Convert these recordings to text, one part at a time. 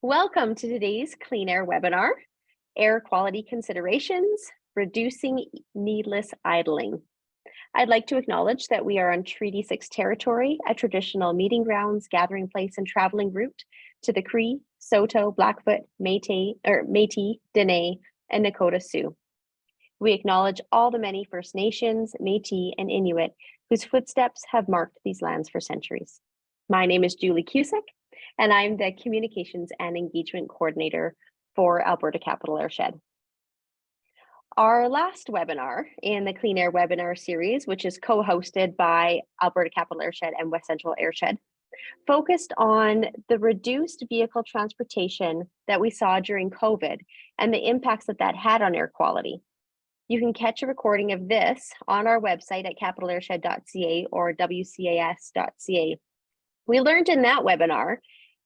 Welcome to today's Clean Air webinar, Air Quality Considerations, Reducing Needless Idling. I'd like to acknowledge that we are on Treaty 6 territory, a traditional meeting grounds, gathering place, and traveling route to the Cree, Saulteaux, Blackfoot, Métis, Dene, and Nakota Sioux. We acknowledge all the many First Nations, Métis, and Inuit whose footsteps have marked these lands for centuries. My name is Julie Cusick, and I'm the Communications and Engagement Coordinator for Alberta Capital Airshed. Our last webinar in the Clean Air webinar series, which is co-hosted by Alberta Capital Airshed and West Central Airshed, focused on the reduced vehicle transportation that we saw during COVID and the impacts that had on air quality. You can catch a recording of this on our website at capitalairshed.ca or wcas.ca. We learned in that webinar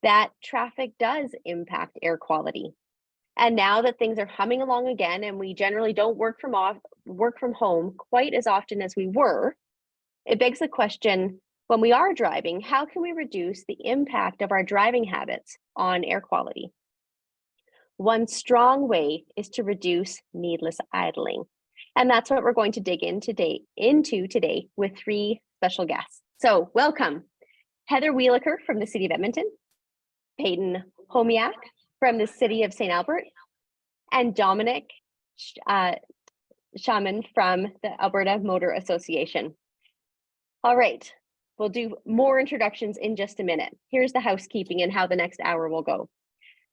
that traffic does impact air quality. And now that things are humming along again and we generally don't work from home quite as often as we were, it begs the question, when we are driving, how can we reduce the impact of our driving habits on air quality? One strong way is to reduce needless idling. And that's what we're going to dig into today with three special guests. So welcome, Heather Wheeliker from the City of Edmonton, Payton Homeak from the City of St. Albert, and Dominic Schamuhn from the Alberta Motor Association. All right, we'll do more introductions in just a minute. Here's the housekeeping and how the next hour will go.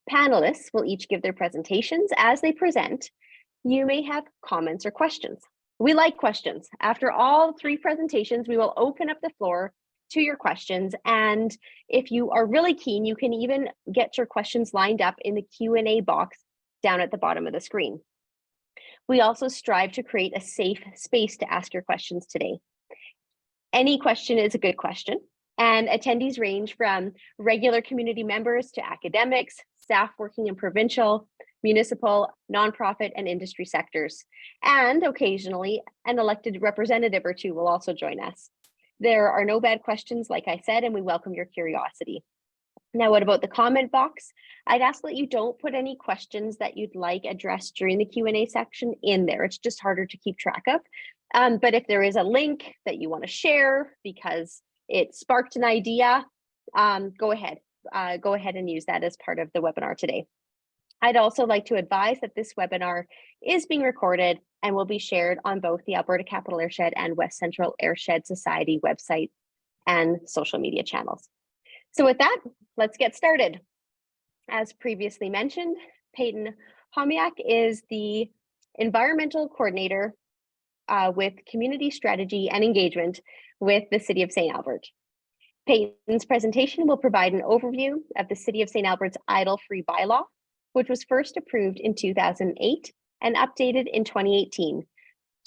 Panelists will each give their presentations. As they present, you may have comments or questions. We like questions. After all three presentations, we will open up the floor to your questions. And if you are really keen, you can even get your questions lined up in the Q&A box down at the bottom of the screen. We also strive to create a safe space to ask your questions today. Any question is a good question, and attendees range from regular community members to academics, staff working in provincial, municipal, nonprofit, and industry sectors. And occasionally, an elected representative or two will also join us. There are no bad questions, like I said, and we welcome your curiosity. Now, what about the comment box? I'd ask that you don't put any questions that you'd like addressed during the Q&A section in there. It's just harder to keep track of. But if there is a link that you want to share because it sparked an idea, go ahead and use that as part of the webinar today. I'd also like to advise that this webinar is being recorded and will be shared on both the Alberta Capital Airshed and West Central Airshed Society website and social media channels. So with that, let's get started. As previously mentioned, Payton Homeak is the environmental coordinator with community strategy and engagement with the City of St. Albert. Payton's presentation will provide an overview of the City of St. Albert's Idle-Free Bylaw, which was first approved in 2008 and updated in 2018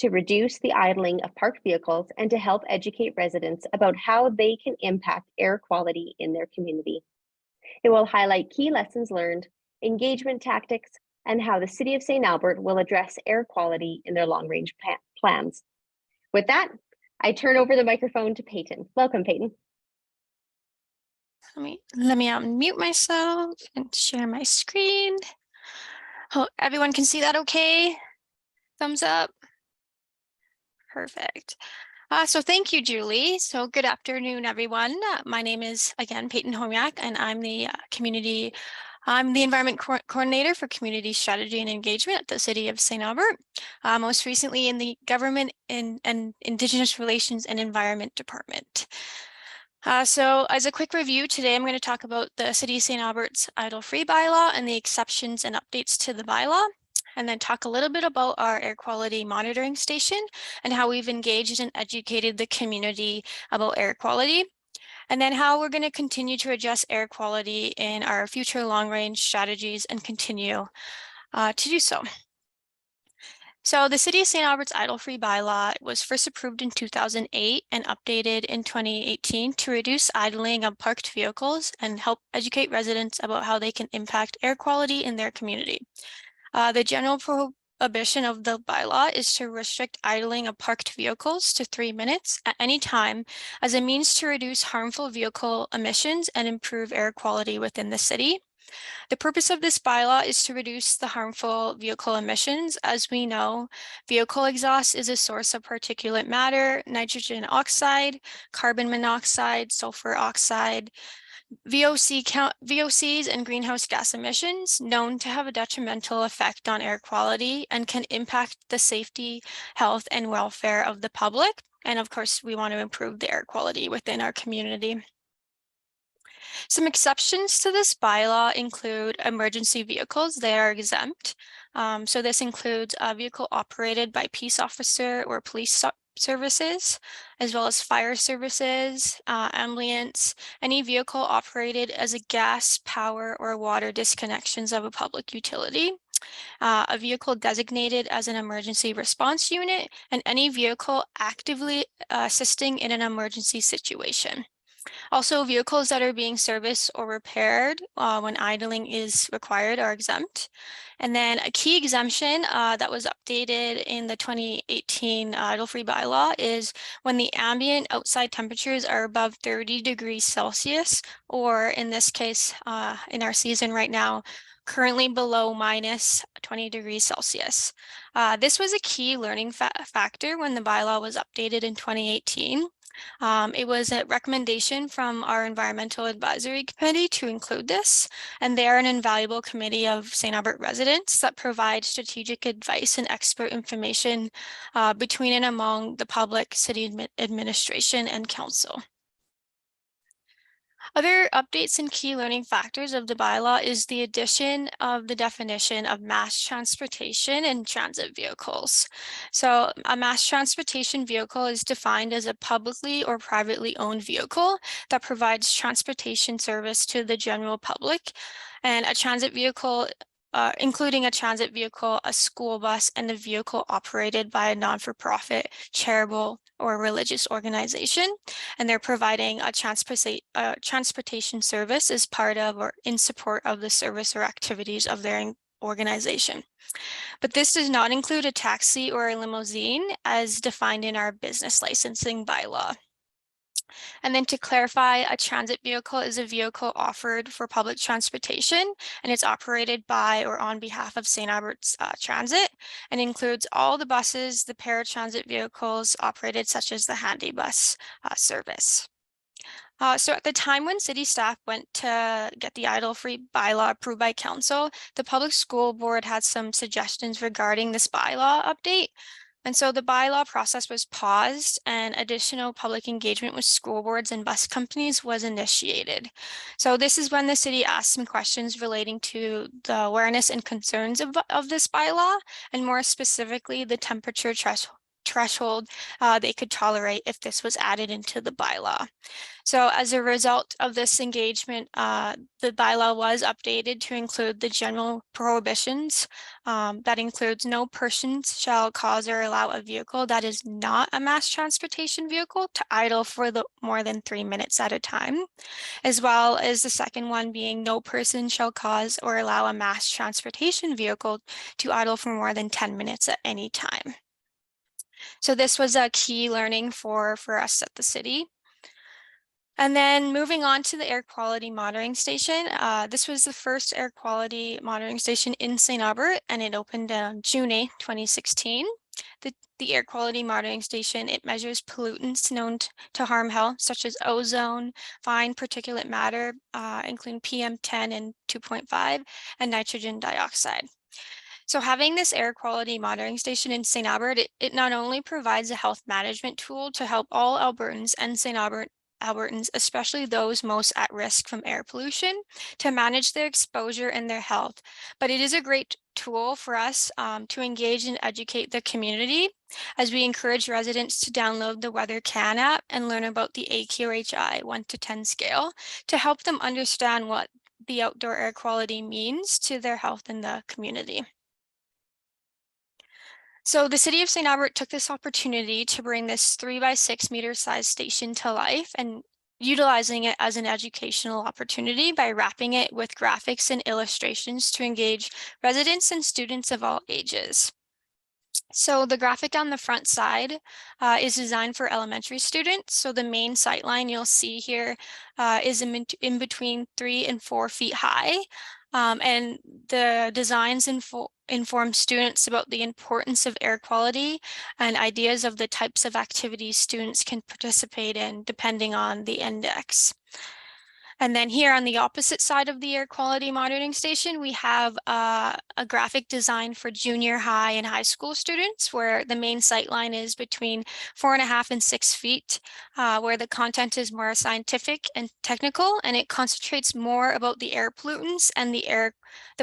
to reduce the idling of parked vehicles and to help educate residents about how they can impact air quality in their community. It will highlight key lessons learned, engagement tactics, and how the City of St. Albert will address air quality in their long-range plans. With that, I turn over the microphone to Payton. Welcome, Payton. Let me unmute myself and share my screen. Oh, everyone can see that okay? Thumbs up. Perfect. So thank you, Julie. So good afternoon, everyone. My name is, again, Payton Homeak, and I'm the Environment Coordinator for Community Strategy and Engagement at the City of St. Albert, most recently in the Government and Indigenous Relations and Environment Department. So as a quick review, today I'm going to talk about the City of St. Albert's Idle-Free Bylaw and the exceptions and updates to the bylaw, and then talk a little bit about our air quality monitoring station and how we've engaged and educated the community about air quality, and then how we're going to continue to address air quality in our future long-range strategies and continue to do so. So the City of St. Albert's Idle-Free Bylaw was first approved in 2008 and updated in 2018 to reduce idling of parked vehicles and help educate residents about how they can impact air quality in their community. The general prohibition of the bylaw is to restrict idling of parked vehicles to 3 minutes at any time as a means to reduce harmful vehicle emissions and improve air quality within the city. The purpose of this bylaw is to reduce the harmful vehicle emissions. As we know, vehicle exhaust is a source of particulate matter, nitrogen oxide, carbon monoxide, sulfur oxide, VOCs, and greenhouse gas emissions known to have a detrimental effect on air quality and can impact the safety, health, and welfare of the public. And of course, we want to improve the air quality within our community. Some exceptions to this bylaw include emergency vehicles. They are exempt. So this includes a vehicle operated by peace officer or police services, as well as fire services, ambulance, any vehicle operated as a gas, power, or water disconnections of a public utility, a vehicle designated as an emergency response unit, and any vehicle actively assisting in an emergency situation. Also, vehicles that are being serviced or repaired when idling is required are exempt. And then a key exemption that was updated in the 2018 Idle-Free Bylaw is when the ambient outside temperatures are above 30 degrees Celsius, or in this case, in our season right now, currently below minus 20 degrees Celsius. This was a key learning factor when the bylaw was updated in 2018. It was a recommendation from our Environmental Advisory Committee to include this, and they are an invaluable committee of St. Albert residents that provide strategic advice and expert information between and among the public, city administration, and council. Other updates and key learning factors of the bylaw is the addition of the definition of mass transportation and transit vehicles. So a mass transportation vehicle is defined as a publicly or privately owned vehicle that provides transportation service to the general public, and a transit vehicle including a transit vehicle, a school bus, and a vehicle operated by a non-for-profit, charitable, or religious organization. And they're providing a transportation service as part of or in support of the service or activities of their organization. But this does not include a taxi or a limousine as defined in our business licensing bylaw. And then to clarify, a transit vehicle is a vehicle offered for public transportation, and it's operated by or on behalf of St. Albert's Transit, and includes all the buses, the paratransit vehicles operated, such as the Handy Bus service. So at the time when city staff went to get the Idle-Free Bylaw approved by council, the public school board had some suggestions regarding this bylaw update. And so the bylaw process was paused and additional public engagement with school boards and bus companies was initiated. So this is when the city asked some questions relating to the awareness and concerns of this bylaw, and more specifically, the temperature threshold they could tolerate if this was added into the bylaw. So as a result of this engagement, the bylaw was updated to include the general prohibitions. That includes no person shall cause or allow a vehicle that is not a mass transportation vehicle to idle for more than 3 minutes at a time, as well as the second one being no person shall cause or allow a mass transportation vehicle to idle for more than 10 minutes at any time. So this was a key learning for us at the city. And then moving on to the air quality monitoring station. This was the first air quality monitoring station in St. Albert, and it opened on June 8, 2016. The air quality monitoring station, it measures pollutants known to harm health, such as ozone, fine particulate matter, including PM10 and 2.5, and nitrogen dioxide. So having this air quality monitoring station in St. Albert, it not only provides a health management tool to help all Albertans and St. Albertans, especially those most at risk from air pollution, to manage their exposure and their health, but it is a great tool for us to engage and educate the community as we encourage residents to download the Weather Can app and learn about the AQHI 1 to 10 scale to help them understand what the outdoor air quality means to their health in the community. So the city of St. Albert took this opportunity to bring this 3x6 meter size station to life and utilizing it as an educational opportunity by wrapping it with graphics and illustrations to engage residents and students of all ages. So the graphic on the front side is designed for elementary students. So the main sight line you'll see here is in between 3 and 4 feet high. And the designs inform students about the importance of air quality and ideas of the types of activities students can participate in depending on the index. And then here on the opposite side of the air quality monitoring station, we have a graphic design for junior high and high school students, where the main sight line is between 4.5 and 6 feet, where the content is more scientific and technical, and it concentrates more about the air pollutants and the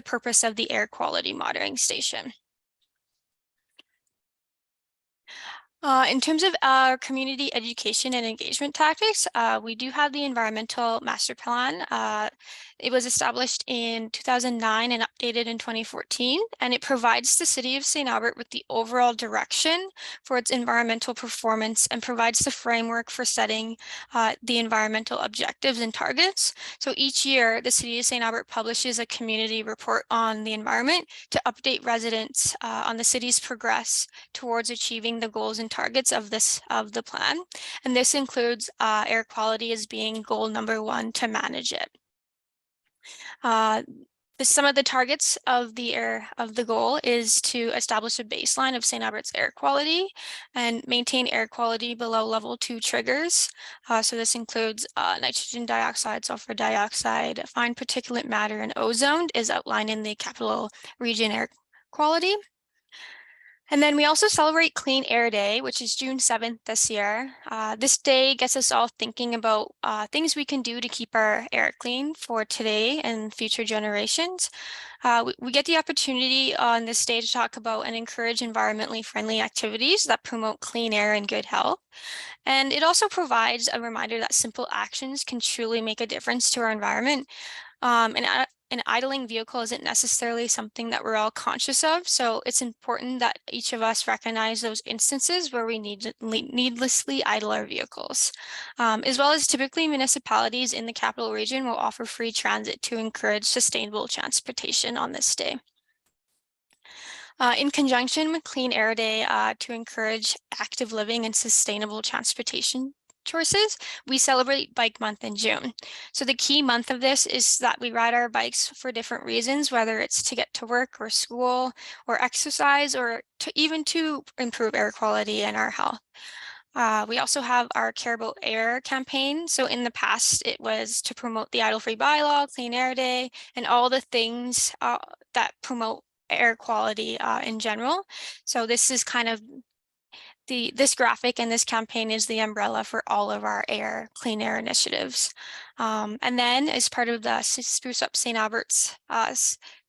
purpose of the air quality monitoring station. In terms of our community education and engagement tactics, we do have the environmental master plan. It was established in 2009 and updated in 2014, and it provides the City of St. Albert with the overall direction for its environmental performance and provides the framework for setting the environmental objectives and targets. So each year, the City of St. Albert publishes a community report on the environment to update residents on the city's progress towards achieving the goals and targets of the plan. And this includes air quality as being goal number 1 to manage it. Some of the targets of the goal is to establish a baseline of St. Albert's air quality and maintain air quality below level 2 triggers. So this includes nitrogen dioxide, sulfur dioxide, fine particulate matter, and ozone is outlined in the Capital Region Air Quality. And then we also celebrate Clean Air Day, which is June 7th this year. This day gets us all thinking about things we can do to keep our air clean for today and future generations. We get the opportunity on this day to talk about and encourage environmentally friendly activities that promote clean air and good health. And it also provides a reminder that simple actions can truly make a difference to our environment. An idling vehicle isn't necessarily something that we're all conscious of, so it's important that each of us recognize those instances where we needlessly idle our vehicles. As well as typically municipalities in the capital region will offer free transit to encourage sustainable transportation on this day. In conjunction with Clean Air Day, to encourage active living and sustainable transportation choices, we celebrate Bike Month in June. So the key month of this is that we ride our bikes for different reasons, whether it's to get to work or school or exercise or even to improve air quality and our health. We also have our Care About Air campaign. So in the past, it was to promote the Idle-Free Bylaw, Clean Air Day, and all the things that promote air quality in general. So this is kind of this graphic and this campaign is the umbrella for all of our clean air initiatives. And then as part of the Spruce Up St. Albert's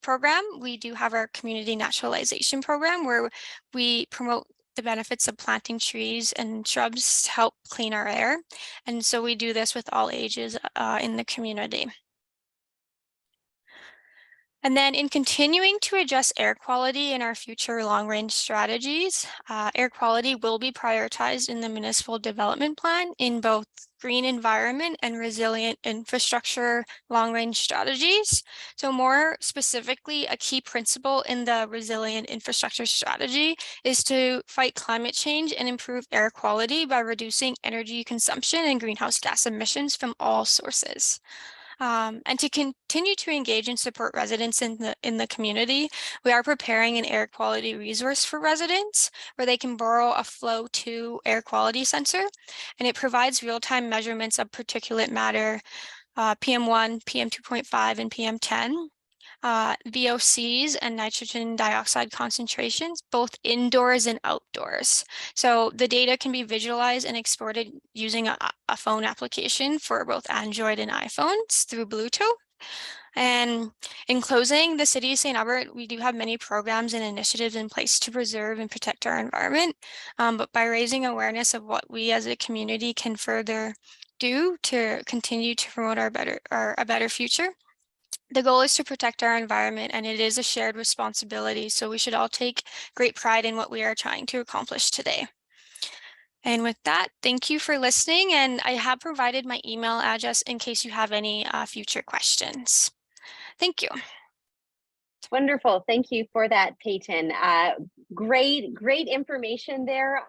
program, we do have our community naturalization program where we promote the benefits of planting trees and shrubs to help clean our air. And so we do this with all ages in the community. And then in continuing to address air quality in our future long-range strategies, air quality will be prioritized in the municipal development plan in both green environment and resilient infrastructure long-range strategies. So more specifically, a key principle in the resilient infrastructure strategy is to fight climate change and improve air quality by reducing energy consumption and greenhouse gas emissions from all sources. And to continue to engage and support residents in the community, we are preparing an air quality resource for residents where they can borrow a Flow 2 air quality sensor, and it provides real-time measurements of particulate matter, PM1, PM2.5, and PM10. VOCs and nitrogen dioxide concentrations, both indoors and outdoors. So the data can be visualized and exported using a phone application for both Android and iPhones through Bluetooth. And in closing, the City of St. Albert, we do have many programs and initiatives in place to preserve and protect our environment. But by raising awareness of what we as a community can further do to continue to promote a better future, the goal is to protect our environment, and it is a shared responsibility. So we should all take great pride in what we are trying to accomplish today. And with that, thank you for listening. And I have provided my email address in case you have any future questions. Thank you. Wonderful. Thank you for that, Payton. Great information there,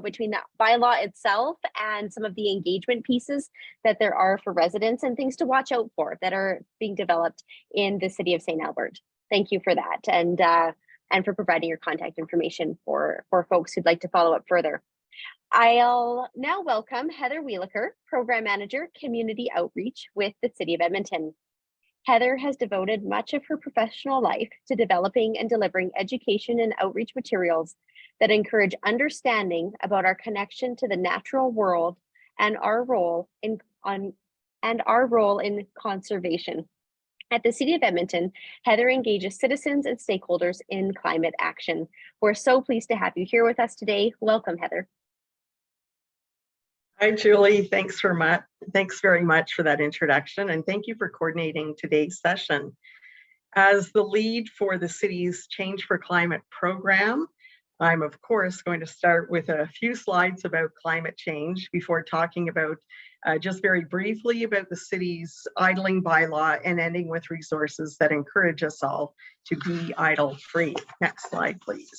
between the bylaw itself and some of the engagement pieces that there are for residents and things to watch out for that are being developed in the city of St. Albert. Thank you for that, and for providing your contact information for folks who'd like to follow up further. I'll now welcome Heather Wheeliker, Program Manager, Community Outreach with the City of Edmonton. Heather has devoted much of her professional life to developing and delivering education and outreach materials that encourage understanding about our connection to the natural world and our role in conservation. At the City of Edmonton, Heather engages citizens and stakeholders in climate action. We're so pleased to have you here with us today. Welcome, Heather. Hi, Julie. Thanks very much for that introduction, and thank you for coordinating today's session. As the lead for the city's Change for Climate program, I'm of course going to start with a few slides about climate change before talking about just very briefly about the city's idling bylaw and ending with resources that encourage us all to be idle-free. Next slide, please.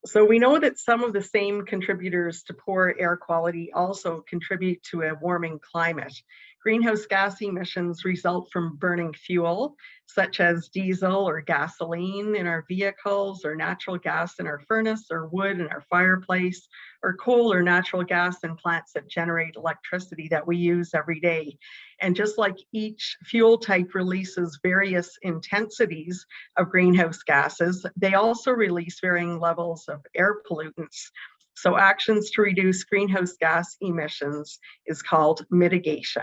So we know that some of the same contributors to poor air quality also contribute to a warming climate. Greenhouse gas emissions result from burning fuel, such as diesel or gasoline in our vehicles, or natural gas in our furnace, or wood in our fireplace, or coal or natural gas in plants that generate electricity that we use every day. And just like each fuel type releases various intensities of greenhouse gases, they also release varying levels of air pollutants. So actions to reduce greenhouse gas emissions is called mitigation.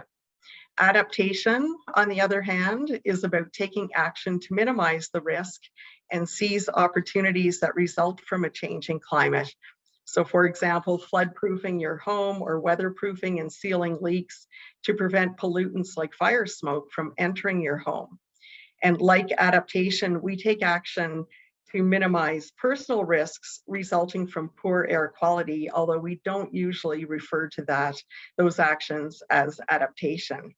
Adaptation, on the other hand, is about taking action to minimize the risk and seize opportunities that result from a changing climate. So for example, flood-proofing your home or weatherproofing and sealing leaks to prevent pollutants like fire smoke from entering your home. And like adaptation, we take action to minimize personal risks resulting from poor air quality, although we don't usually refer to those actions as adaptation.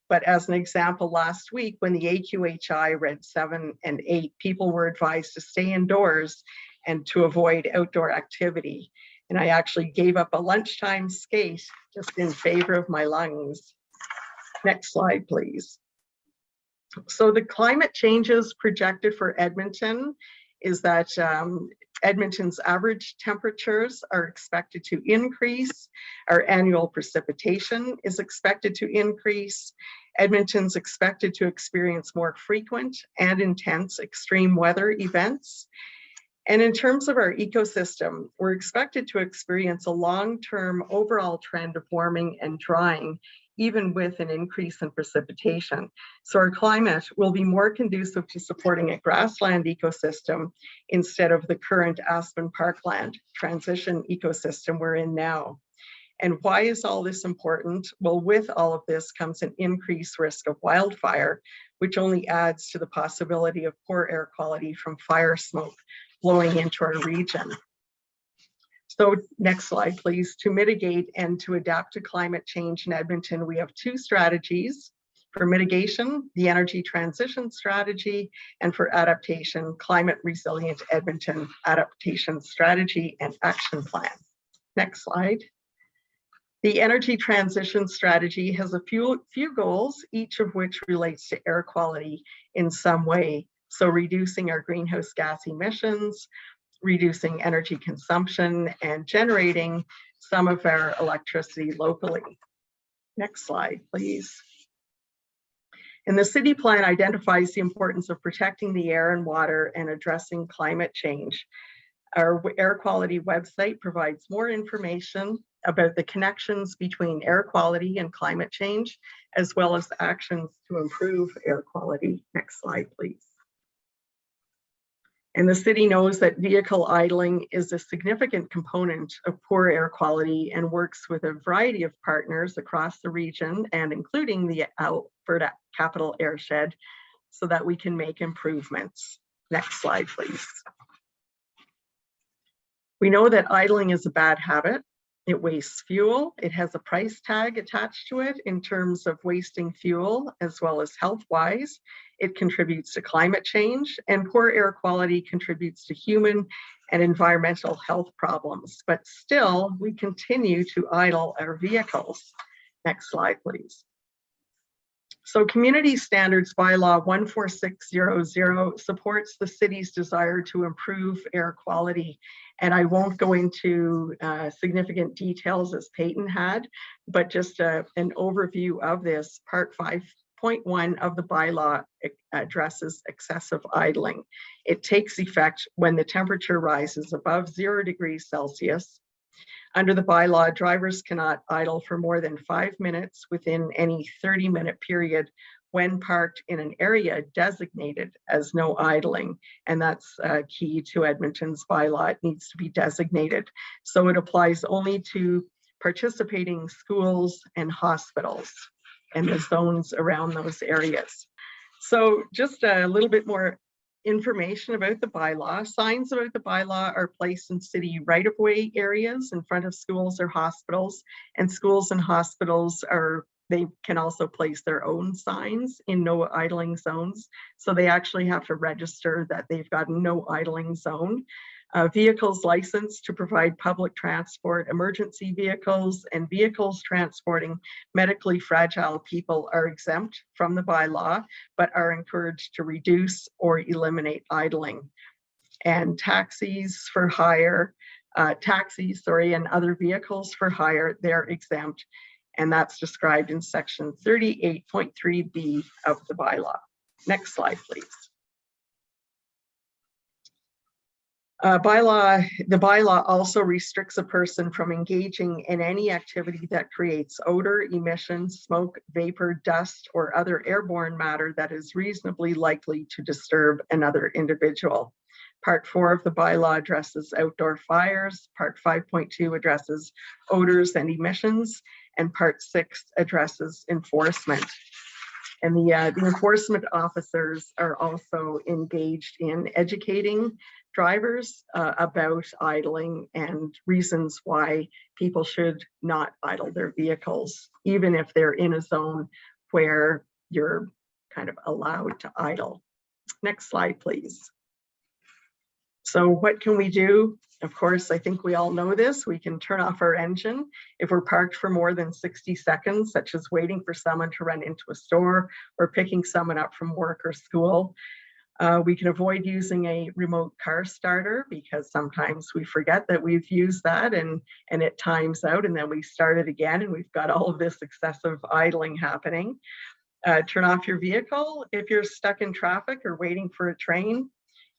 But as an example, last week when the AQHI read 7 and 8, people were advised to stay indoors and to avoid outdoor activity. And I actually gave up a lunchtime skate just in favor of my lungs. Next slide, please. So the climate changes projected for Edmonton is that Edmonton's average temperatures are expected to increase. Our annual precipitation is expected to increase. Edmonton's expected to experience more frequent and intense extreme weather events. And in terms of our ecosystem, we're expected to experience a long-term overall trend of warming and drying, even with an increase in precipitation. So our climate will be more conducive to supporting a grassland ecosystem instead of the current aspen parkland transition ecosystem we're in now. And why is all this important? Well, with all of this comes an increased risk of wildfire, which only adds to the possibility of poor air quality from fire smoke blowing into our region. So next slide, please. To mitigate and to adapt to climate change in Edmonton, we have 2 strategies. For mitigation, the energy transition strategy, and for adaptation, climate resilient Edmonton adaptation strategy and action plan. Next slide. The energy transition strategy has a few goals, each of which relates to air quality in some way. So reducing our greenhouse gas emissions, reducing energy consumption, and generating some of our electricity locally. Next slide, please. And the city plan identifies the importance of protecting the air and water and addressing climate change. Our air quality website provides more information about the connections between air quality and climate change, as well as actions to improve air quality. Next slide, please. And the city knows that vehicle idling is a significant component of poor air quality and works with a variety of partners across the region and including the Alberta Capital Airshed so that we can make improvements. Next slide, please. We know that idling is a bad habit. It wastes fuel. It has a price tag attached to it in terms of wasting fuel as well as health-wise. it contributes to climate change, and poor air quality contributes to human and environmental health problems. But still, we continue to idle our vehicles. Next slide, please. So Community Standards Bylaw 14600 supports the city's desire to improve air quality. And I won't go into significant details as Payton had, but just an overview of this. Part 5.1 of the bylaw addresses excessive idling. It takes effect when the temperature rises above 0 degrees Celsius. Under the bylaw, drivers cannot idle for more than 5 minutes within any 30-minute period when parked in an area designated as no idling. And that's key to Edmonton's bylaw. It needs to be designated. So it applies only to participating schools and hospitals and the zones around those areas. So just a little bit more information about the bylaw. Signs about the bylaw are placed in city right-of-way areas in front of schools or hospitals, and schools and hospitals they can also place their own signs in no idling zones. So they actually have to register that they've got a no idling zone. Vehicles licensed to provide public transport, emergency vehicles, and vehicles transporting medically fragile people are exempt from the bylaw, but are encouraged to reduce or eliminate idling. And taxis for hire, and other vehicles for hire, they're exempt. And that's described in section 38.3B of the bylaw. Next slide, please. The bylaw also restricts a person from engaging in any activity that creates odor, emissions, smoke, vapor, dust, or other airborne matter that is reasonably likely to disturb another individual. Part 4 of the bylaw addresses outdoor fires. Part 5.2 addresses odors and emissions, and Part 6 addresses enforcement. And the enforcement officers are also engaged in educating drivers about idling and reasons why people should not idle their vehicles, even if they're in a zone where you're kind of allowed to idle. Next slide, please. So what can we do? Of course, I think we all know this. We can turn off our engine if we're parked for more than 60 seconds, such as waiting for someone to run into a store or picking someone up from work or school. We can avoid using a remote car starter because sometimes we forget that we've used that and it times out, and then we start it again and we've got all of this excessive idling happening. Turn off your vehicle if you're stuck in traffic or waiting for a train.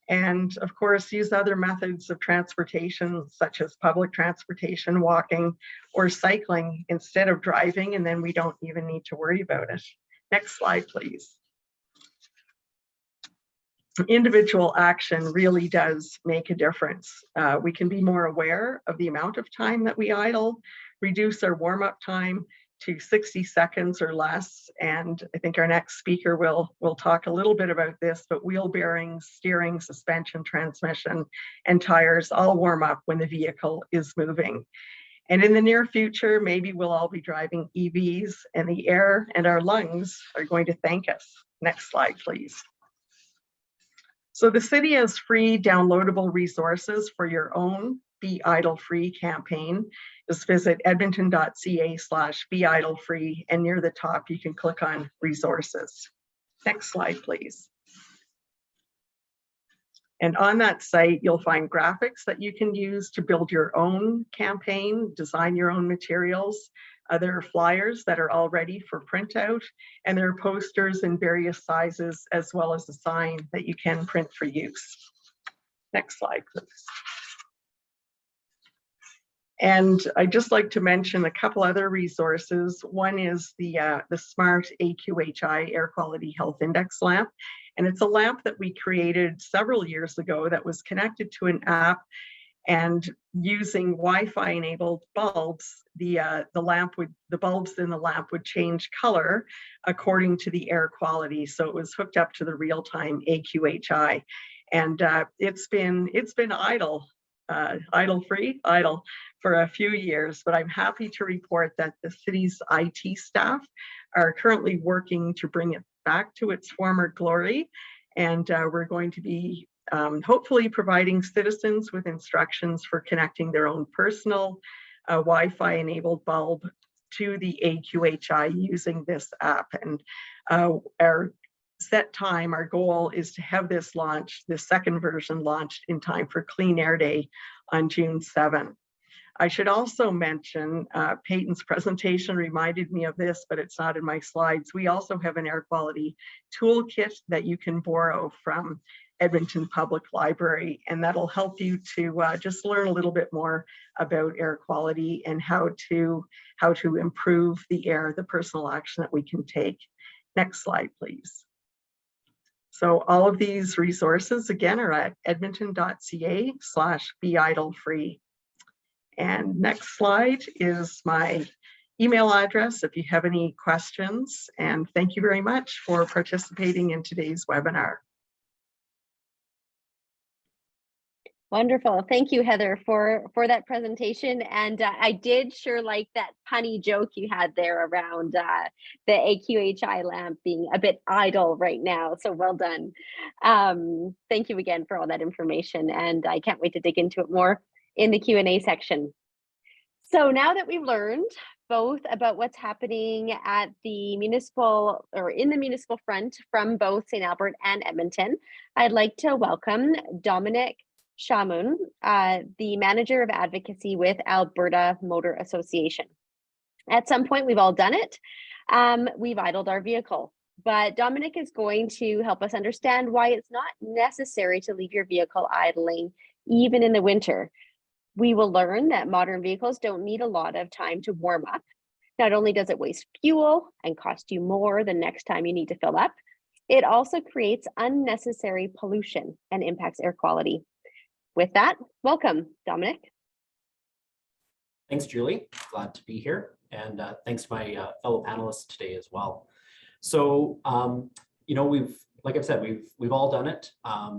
And of course, use other methods of transportation, such as public transportation, walking, or cycling instead of driving, and then we don't even need to worry about it. Next slide, please. Individual action really does make a difference. We can be more aware of the amount of time that we idle, reduce our warm-up time to 60 seconds or less. And I think our next speaker will talk a little bit about this, but wheel bearings, steering, suspension, transmission, and tires all warm up when the vehicle is moving. And in the near future, maybe we'll all be driving EVs, and the air and our lungs are going to thank us. Next slide, please. So the city has free downloadable resources for your own Be Idle Free campaign. Just visit edmonton.ca/Be Idle Free, and near the top you can click on resources. Next slide, please. And on that site, you'll find graphics that you can use to build your own campaign, design your own materials. There are flyers that are all ready for printout, and there are posters in various sizes, as well as a sign that you can print for use. Next slide, please. And I'd just like to mention a couple other resources. One is the Smart AQHI Air Quality Health Index lamp. And it's a lamp that we created several years ago that was connected to an app, and using Wi-Fi enabled bulbs, the bulbs in the lamp would change color according to the air quality. So it was hooked up to the real-time AQHI. And it's been idle for a few years, but I'm happy to report that the city's IT staff are currently working to bring it back to its former glory. And we're going to be hopefully providing citizens with instructions for connecting their own personal Wi-Fi enabled bulb to the AQHI using this app. And our set time, our goal is to have this launched, the second version launched in time for Clean Air Day on June 7th. I should also mention, Payton's presentation reminded me of this, but it's not in my slides. We also have an air quality toolkit that you can borrow from Edmonton Public Library, and that'll help you to just learn a little bit more about air quality and how to improve the air, the personal action that we can take. Next slide, please. So all of these resources, again, are at edmonton.ca/beidle-free. And next slide is my email address if you have any questions. And thank you very much for participating in today's webinar. Wonderful. Thank you, Heather, for that presentation. And I did sure like that punny joke you had there around the AQHI lamp being a bit idle right now. So well done. Thank you again for all that information. And I can't wait to dig into it more in the Q&A section. So now that we've learned both about what's happening at the municipal or in the municipal front from both St. Albert and Edmonton, I'd like to welcome Dominic Schamuhn, the Manager of Advocacy with Alberta Motor Association. At some point, we've all done it. We've idled our vehicle, but Dominic is going to help us understand why it's not necessary to leave your vehicle idling, even in the winter. We will learn that modern vehicles don't need a lot of time to warm up. Not only does it waste fuel and cost you more the next time you need to fill up, it also creates unnecessary pollution and impacts air quality. With that, welcome, Dominic. Thanks, Julie. Glad to be here. And thanks to my fellow panelists today as well. So, you know, like I've said, we've all done it.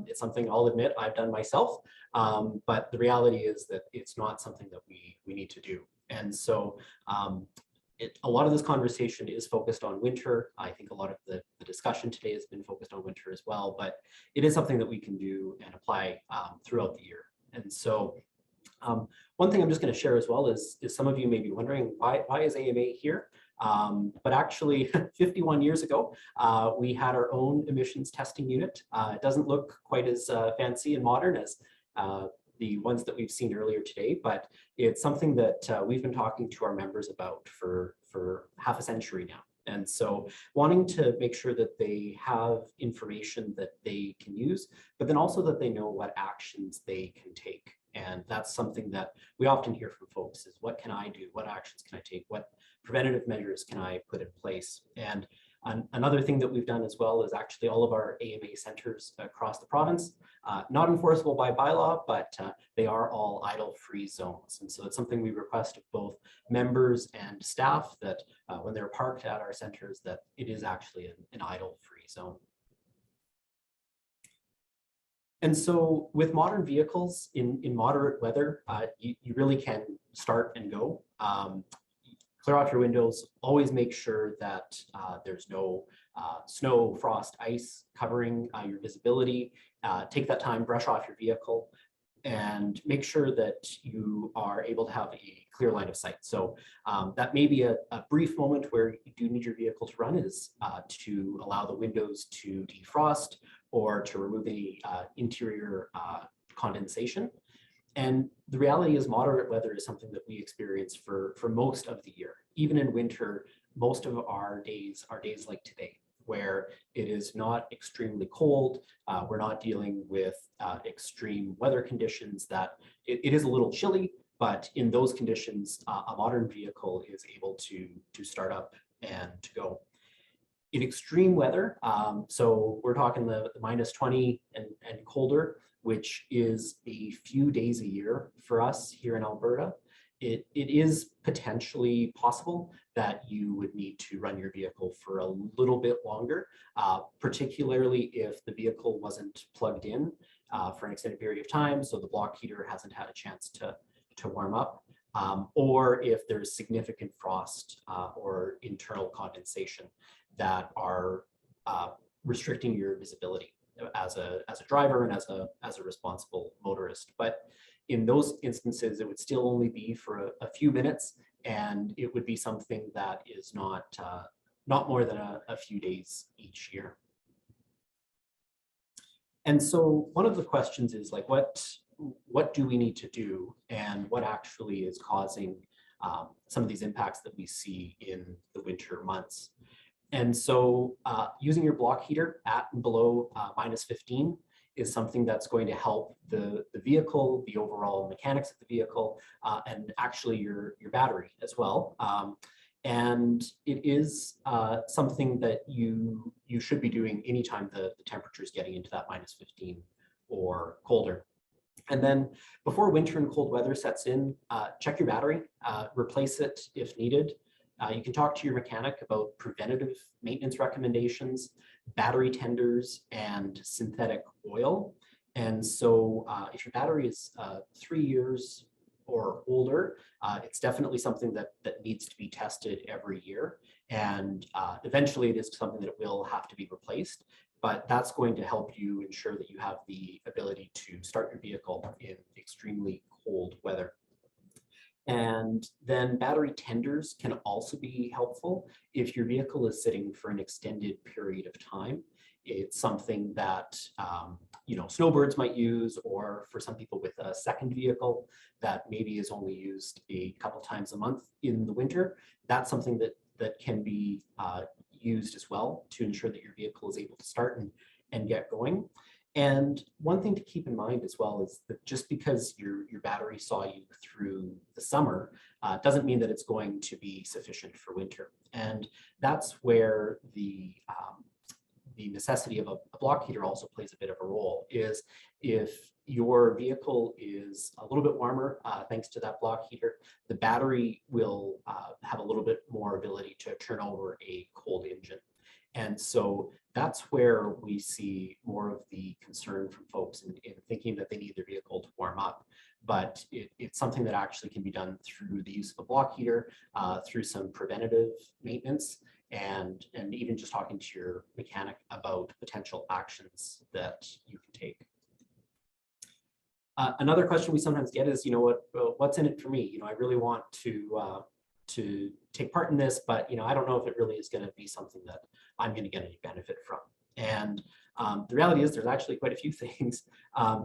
It's something I'll admit I've done myself, but the reality is that it's not something that we need to do. And so a lot of this conversation is focused on winter. I think a lot of the discussion today has been focused on winter as well, but it is something that we can do and apply throughout the year. And so one thing I'm just going to share as well is some of you may be wondering, why is AMA here? But actually 51 years ago, we had our own emissions testing unit. It doesn't look quite as fancy and modern as the ones that we've seen earlier today, but it's something that we've been talking to our members about for half a century now. And so wanting to make sure that they have information that they can use, but then also that they know what actions they can take. And that's something that we often hear from folks is, what can I do? What actions can I take? What preventative measures can I put in place? And another thing that we've done as well is actually all of our AMA centers across the province, not enforceable by bylaw, but they are all idle-free zones. And so it's something we request of both members and staff that when they're parked at our centers, that it is actually an idle-free zone. And so with modern vehicles in moderate weather, you really can start and go. Clear off your windows, always make sure that there's no snow, frost, ice covering your visibility. Take that time, brush off your vehicle, and make sure that you are able to have a clear line of sight. So that may be a brief moment where you do need your vehicle to run is to allow the windows to defrost or to remove any interior condensation. And the reality is moderate weather is something that we experience for most of the year. Even in winter, most of our days are days like today, where it is not extremely cold. We're not dealing with extreme weather conditions that it is a little chilly, but in those conditions, a modern vehicle is able to start up and to go. In extreme weather, so we're talking the -20 and colder, which is a few days a year for us here in Alberta, it is potentially possible that you would need to run your vehicle for a little bit longer, particularly if the vehicle wasn't plugged in for an extended period of time, so the block heater hasn't had a chance to warm up, or if there's significant frost or internal condensation that are restricting your visibility as a driver and as a responsible motorist. But in those instances, it would still only be for a few minutes, and it would be something that is not more than a few days each year. And so one of the questions is like, what do we need to do, and what actually is causing some of these impacts that we see in the winter months? And so using your block heater at and below -15 is something that's going to help the vehicle, the overall mechanics of the vehicle, and actually your battery as well. And it is something that you should be doing anytime the temperature is getting into that -15 or colder. And then before winter and cold weather sets in, check your battery, replace it if needed. You can talk to your mechanic about preventative maintenance recommendations, battery tenders, and synthetic oil. And so if your battery is 3 years or older, it's definitely something that needs to be tested every year. And eventually it is something that will have to be replaced, but that's going to help you ensure that you have the ability to start your vehicle in extremely cold weather. And then battery tenders can also be helpful if your vehicle is sitting for an extended period of time. It's something that snowbirds might use, or for some people with a second vehicle that maybe is only used a couple times a month in the winter. That's something that can be used as well to ensure that your vehicle is able to start and get going. And one thing to keep in mind as well is that just because your battery saw you through the summer doesn't mean that it's going to be sufficient for winter. And that's where the necessity of a block heater also plays a bit of a role. Is if your vehicle is a little bit warmer thanks to that block heater, the battery will have a little bit more ability to turn over a cold engine. And so that's where we see more of the concern from folks in thinking that they need their vehicle to warm up. But it's something that actually can be done through the use of a block heater, through some preventative maintenance, and even just talking to your mechanic about potential actions that you can take. Another question we sometimes get is, what's in it for me? I really want to take part in this, but I don't know if it really is going to be something that I'm going to get any benefit from. And the reality is there's actually quite a few things.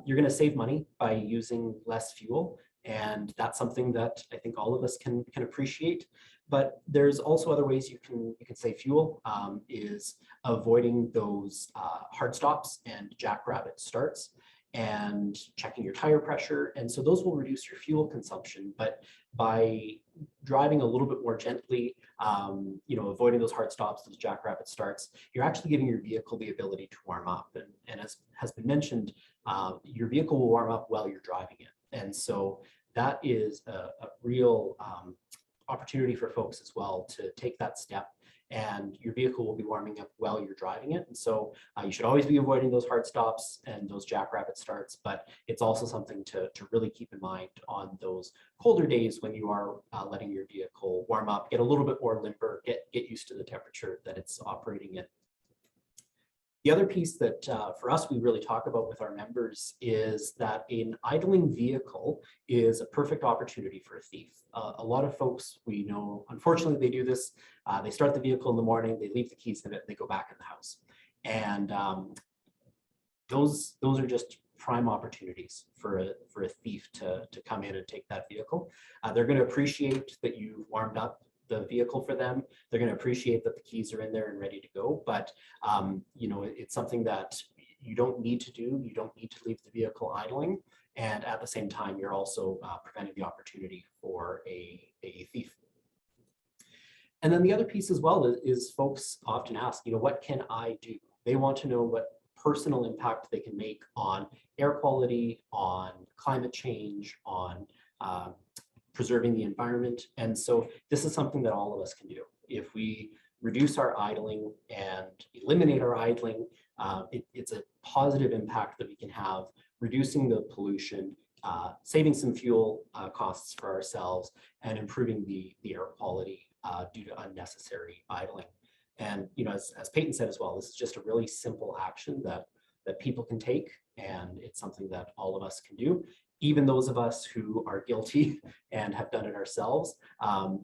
You're going to save money by using less fuel, and that's something that I think all of us can appreciate. But there's also other ways you can save fuel, is avoiding those hard stops and jackrabbit starts, and checking your tire pressure. And so those will reduce your fuel consumption, but by driving a little bit more gently, avoiding those hard stops, those jackrabbit starts, you're actually giving your vehicle the ability to warm up. And as has been mentioned, your vehicle will warm up while you're driving it. And so that is a real opportunity for folks as well to take that step, and your vehicle will be warming up while you're driving it. And so you should always be avoiding those hard stops and those jackrabbit starts, but it's also something to really keep in mind on those colder days when you are letting your vehicle warm up, get a little bit more limber, get used to the temperature that it's operating in. The other piece that for us, we really talk about with our members is that an idling vehicle is a perfect opportunity for a thief. A lot of folks we know, unfortunately, they do this. They start the vehicle in the morning, they leave the keys in it, and they go back in the house. And those are just prime opportunities for a thief to come in and take that vehicle. They're going to appreciate that you've warmed up the vehicle for them. They're going to appreciate that the keys are in there and ready to go. But it's something that you don't need to do. You don't need to leave the vehicle idling. And at the same time, you're also preventing the opportunity for a thief. And then the other piece as well is folks often ask, what can I do? They want to know what personal impact they can make on air quality, on climate change, on preserving the environment. And so this is something that all of us can do. If we reduce our idling and eliminate our idling, it's a positive impact that we can have, reducing the pollution, saving some fuel costs for ourselves, and improving the air quality due to unnecessary idling. And as Payton said as well, this is just a really simple action that people can take, and it's something that all of us can do. Even those of us who are guilty and have done it ourselves,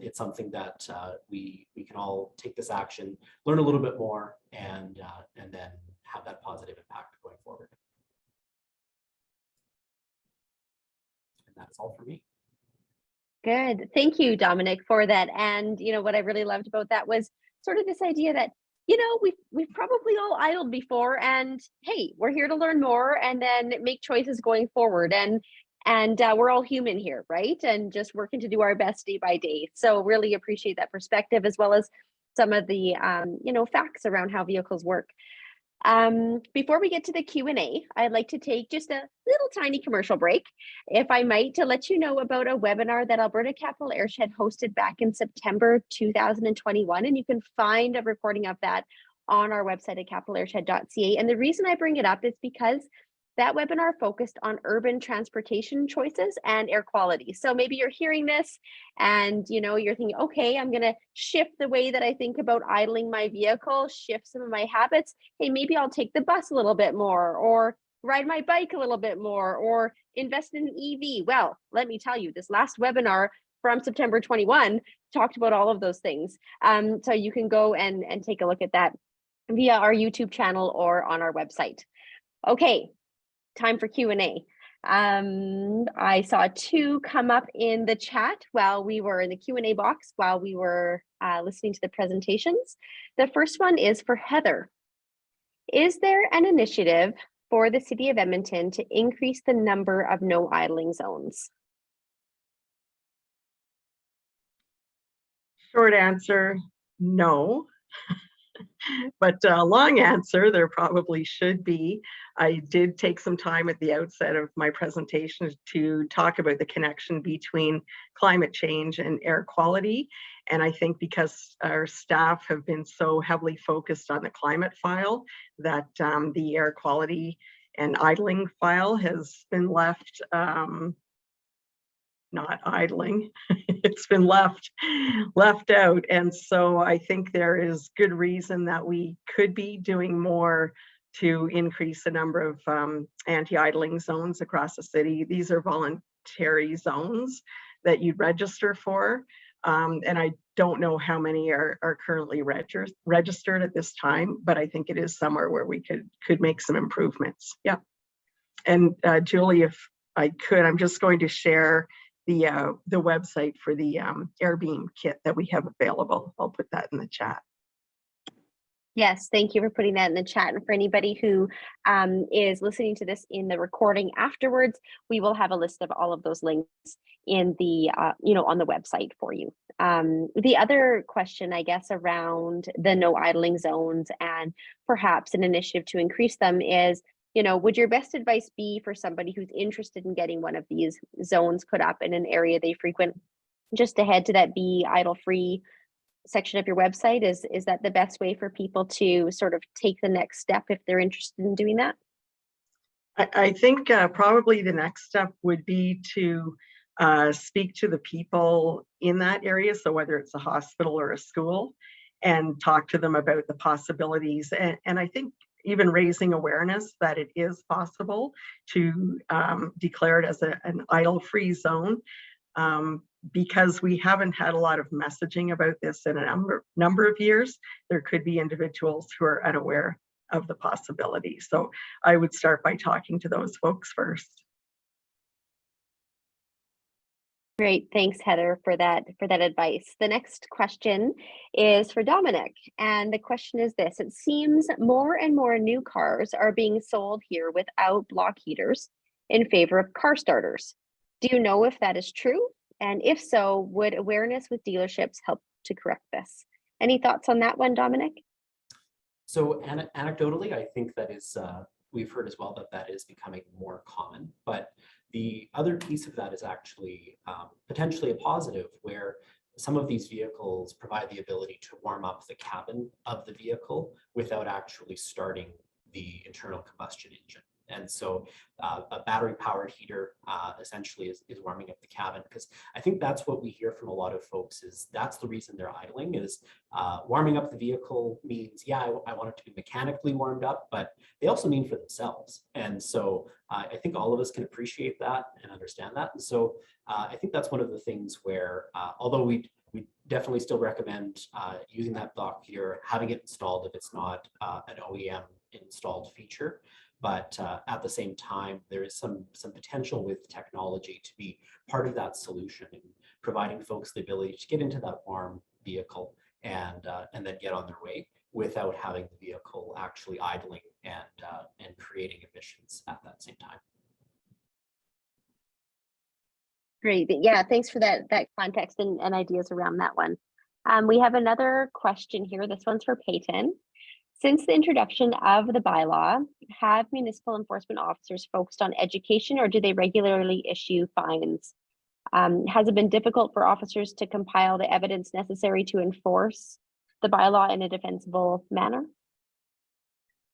it's something that we can all take this action, learn a little bit more, and then have that positive impact going forward. And that's all for me. Good. Thank you, Dominic, for that. And what I really loved about that was sort of this idea that we've probably all idled before, and hey, we're here to learn more and then make choices going forward. And we're all human here, right? And just working to do our best day by day. So really appreciate that perspective, as well as some of the facts around how vehicles work. Before we get to the Q&A, I'd like to take just a little tiny commercial break, if I might, to let you know about a webinar that Alberta Capital Airshed hosted back in September 2021. And you can find a recording of that on our website at capitalairshed.ca. And the reason I bring it up is because that webinar focused on urban transportation choices and air quality. So maybe you're hearing this and you're thinking, okay, I'm gonna shift the way that I think about idling my vehicle, shift some of my habits. Hey, maybe I'll take the bus a little bit more, or ride my bike a little bit more, or invest in an EV. Well, let me tell you, this last webinar from September 21 talked about all of those things. So you can go and take a look at that via our YouTube channel or on our website. Okay. Time for Q&A. I saw two come up in the chat while we were in the Q&A box while we were listening to the presentations. The first one is for Heather. Is there an initiative for the City of Edmonton to increase the number of no idling zones? Short answer, no. But long answer, there probably should be. I did take some time at the outset of my presentation to talk about the connection between climate change and air quality. And I think because our staff have been so heavily focused on the climate file, that the air quality and idling file has been left not idling, it's been left out. And so I think there is good reason that we could be doing more to increase the number of anti-idling zones across the city. These are voluntary zones that you register for. And I don't know how many are currently registered at this time, but I think it is somewhere where we could make some improvements. Yeah. And Julie, if I could, I'm just going to share the website for the AirBeam kit that we have available. I'll put that in the chat. Yes, thank you for putting that in the chat. And for anybody who is listening to this in the recording afterwards, we will have a list of all of those links in the on the website for you. The other question, I guess, around the no idling zones and perhaps an initiative to increase them is, would your best advice be for somebody who's interested in getting one of these zones put up in an area they frequent, just to head to that Be Idle-Free section of your website? Is that the best way for people to sort of take the next step if they're interested in doing that? I think probably the next step would be to speak to the people in that area. So whether it's a hospital or a school, and talk to them about the possibilities. And I think even raising awareness that it is possible to declare it as an idle-free zone, because we haven't had a lot of messaging about this in a number of years. There could be individuals who are unaware of the possibility. So I would start by talking to those folks first. Great, thanks Heather for that advice. The next question is for Dominic, and the question is this: it seems more and more new cars are being sold here without block heaters in favor of car starters. Do you know if that is true? And if so, would awareness with dealerships help to correct this? Any thoughts on that one, Dominic? So anecdotally, I think that is, we've heard as well that is becoming more common, but the other piece of that is actually potentially a positive, where some of these vehicles provide the ability to warm up the cabin of the vehicle without actually starting the internal combustion engine. And so a battery powered heater essentially is warming up the cabin, because I think that's what we hear from a lot of folks is that's the reason they're idling is warming up the vehicle means, yeah, I want it to be mechanically warmed up, but they also mean for themselves. And so I think all of us can appreciate that and understand that. And so I think that's one of the things where, although we definitely still recommend using that block heater, having it installed if it's not an OEM installed feature. But at the same time, there is some potential with technology to be part of that solution and providing folks the ability to get into that warm vehicle and then get on their way without having the vehicle actually idling and creating emissions at that same time. Great. Yeah, thanks for that context and ideas around that one. We have another question here. This one's for Payton. Since the introduction of the bylaw, have municipal enforcement officers focused on education, or do they regularly issue fines? Has it been difficult for officers to compile the evidence necessary to enforce the bylaw in a defensible manner?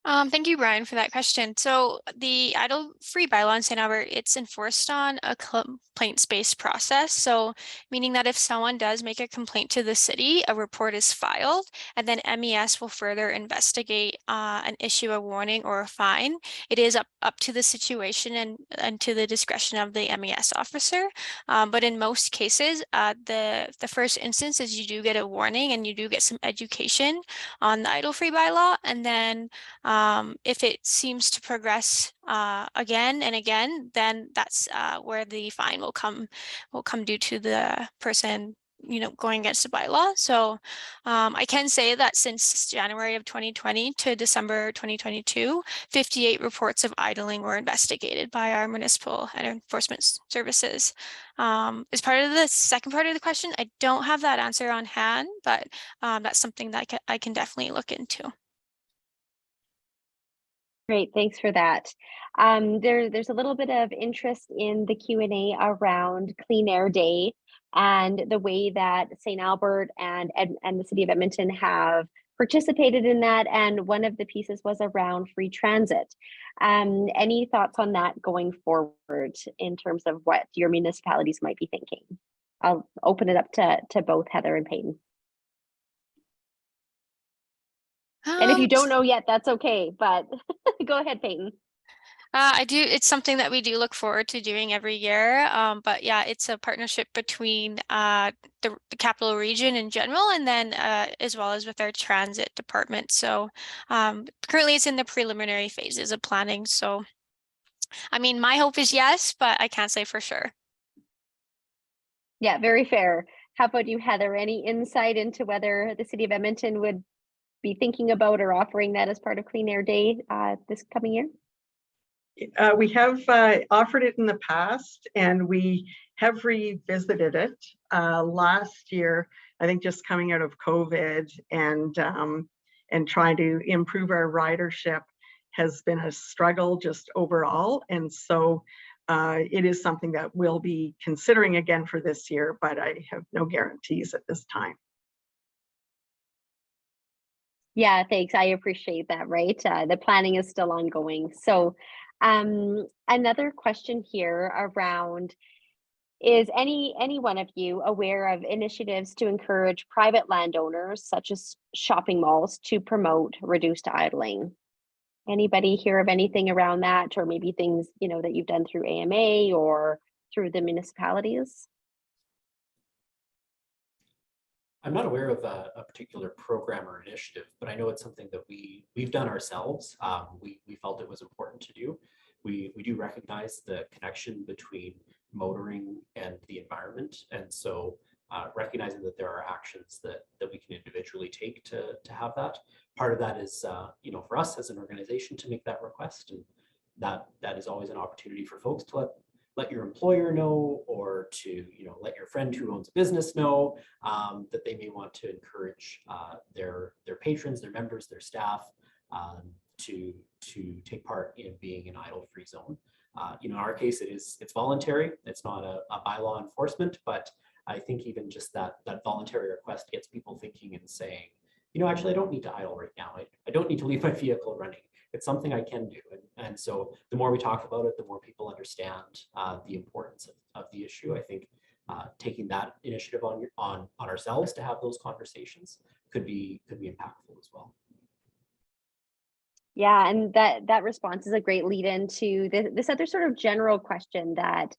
Thank you, Brian, for that question. So the Idle-Free Bylaw in St. Albert, it's enforced on a complaints-based process. So meaning that if someone does make a complaint to the city, a report is filed, and then MES will further investigate and issue a warning or a fine. It is up to the situation and to the discretion of the MES officer. But in most cases, the first instance is you do get a warning and you do get some education on the Idle-Free Bylaw, and then if it seems to progress again and again, then that's where the fine will come due to the person, going against the bylaw. So I can say that since January of 2020 to December 2022, 58 reports of idling were investigated by our municipal and enforcement services. As part of the second part of the question, I don't have that answer on hand, but that's something that I can definitely look into. Great, thanks for that. There's a little bit of interest in the Q&A around Clean Air Day and the way that St. Albert and the City of Edmonton have participated in that. And one of the pieces was around free transit. Any thoughts on that going forward in terms of what your municipalities might be thinking? I'll open it up to both Heather and Payton. And if you don't know yet, that's okay, but go ahead, Payton. I do. It's something that we do look forward to doing every year. But yeah, it's a partnership between the capital region in general, and then as well as with our transit department. So currently it's in the preliminary phases of planning. So, I mean, my hope is yes, but I can't say for sure. Yeah, very fair. How about you, Heather? Any insight into whether the City of Edmonton would be thinking about or offering that as part of Clean Air Day this coming year? We have offered it in the past, and we have revisited it last year, I think just coming out of COVID and trying to improve our ridership has been a struggle just overall. And so it is something that we'll be considering again for this year, but I have no guarantees at this time. Yeah, thanks. I appreciate that, right? The planning is still ongoing. So another question here around, is any one of you aware of initiatives to encourage private landowners, such as shopping malls, to promote reduced idling? Anybody hear of anything around that, or maybe things, that you've done through AMA or through the municipalities? I'm not aware of a particular program or initiative, but I know it's something that we've done ourselves. We felt it was important to do. We do recognize the connection between motoring and the environment, and so recognizing that there are actions that we can individually take to have that. Part of that is, for us as an organization to make that request, and that is always an opportunity for folks to let your employer know, or to let your friend who owns a business know that they may want to encourage their patrons, their members, their staff to take part in being an idle-free zone. In our case, it's voluntary. It's not a bylaw enforcement, but I think even just that voluntary request gets people thinking and saying, actually, I don't need to idle right now. I don't need to leave my vehicle running. It's something I can do. And And so the more we talk about it, the more people understand the importance of the issue. I think taking that initiative on ourselves to have those conversations could be impactful as well. Yeah, and that response is a great lead into this other sort of general question that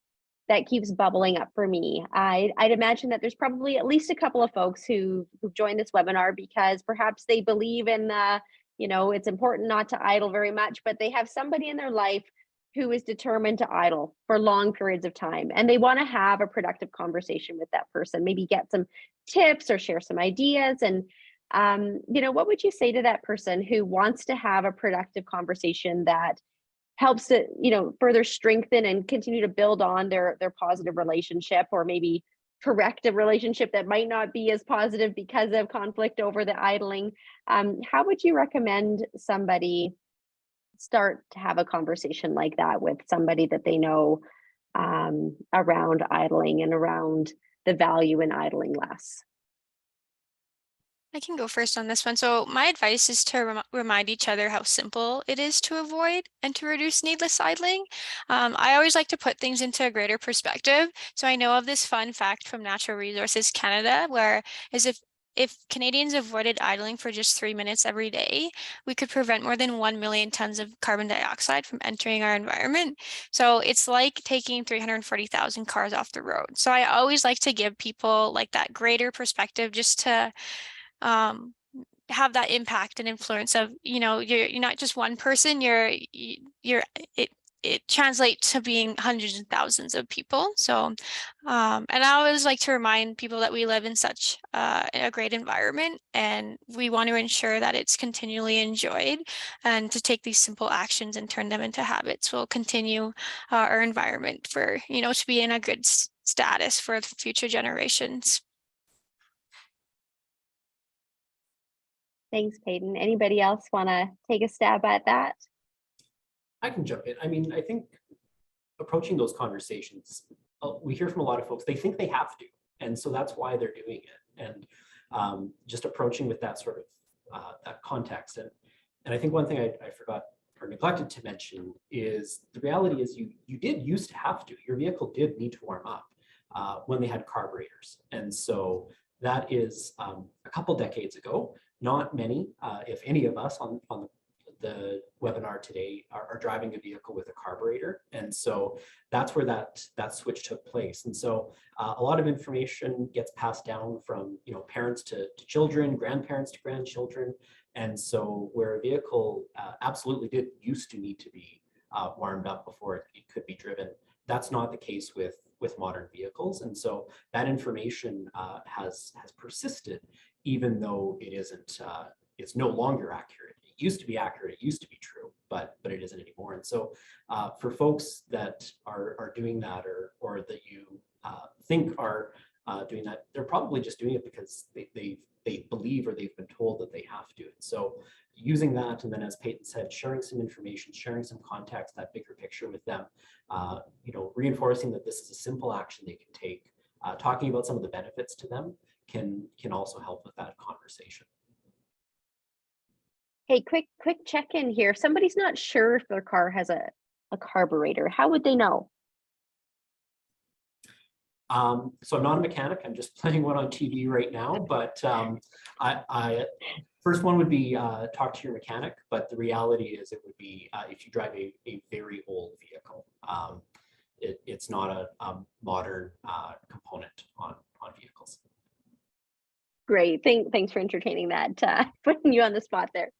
keeps bubbling up for me. I'd imagine that there's probably at least a couple of folks who've joined this webinar because perhaps they believe in the, it's important not to idle very much, but they have somebody in their life who is determined to idle for long periods of time, and they want to have a productive conversation with that person, maybe get some tips or share some ideas. And what would you say to that person who wants to have a productive conversation that helps it, further strengthen and continue to build on their positive relationship, or maybe correct a relationship that might not be as positive because of conflict over the idling? How would you recommend somebody start to have a conversation like that with somebody that they know around idling and around the value in idling less? I can go first on this one. So my advice is to remind each other how simple it is to avoid and to reduce needless idling. I always like to put things into a greater perspective. So I know of this fun fact from Natural Resources Canada, where as if Canadians avoided idling for just 3 minutes every day, we could prevent more than 1 million tons of carbon dioxide from entering our environment. So it's like taking 340,000 cars off the road. So I always like to give people like that greater perspective, just to have that impact and influence of, you're not just one person, it translates to being hundreds and thousands of people. So and I always like to remind people that we live in such a great environment, and we want to ensure that it's continually enjoyed, and to take these simple actions and turn them into habits will continue our environment for, to be in a good status for future generations. Thanks, Payton. Anybody else want to take a stab at that? I can jump in. I mean, I think approaching those conversations, we hear from a lot of folks, they think they have to, and so that's why they're doing it. And just approaching with that sort of that context. And I think one thing I forgot or neglected to mention is the reality is you did used to have to. Your vehicle did need to warm up when they had carburetors, and so that is a couple decades ago. Not many, if any of us on the webinar today are driving a vehicle with a carburetor. And so that's where that switch took place. And so a lot of information gets passed down from parents to children, grandparents to grandchildren. And so where a vehicle absolutely did used to need to be warmed up before it could be driven, that's not the case with modern vehicles. And so that information has persisted, even though it isn't, it's no longer accurate. It used to be accurate, it used to be true, but it isn't anymore. And so for folks that are doing that, or that you think are doing that, they're probably just doing it because they believe, or they've been told that they have to. And so using that, and then as Payton said, sharing some information, sharing some context, that bigger picture with them, reinforcing that this is a simple action they can take, talking about some of the benefits to them can also help with that conversation. Hey, quick check-in here. If somebody's not sure if their car has a carburetor, how would they know? So I'm not a mechanic. I'm just playing one on TV right now, but I first one would be talk to your mechanic, but the reality is it would be if you drive a very old vehicle. It's not a modern component on vehicles. Great. Thanks for entertaining that, putting you on the spot there.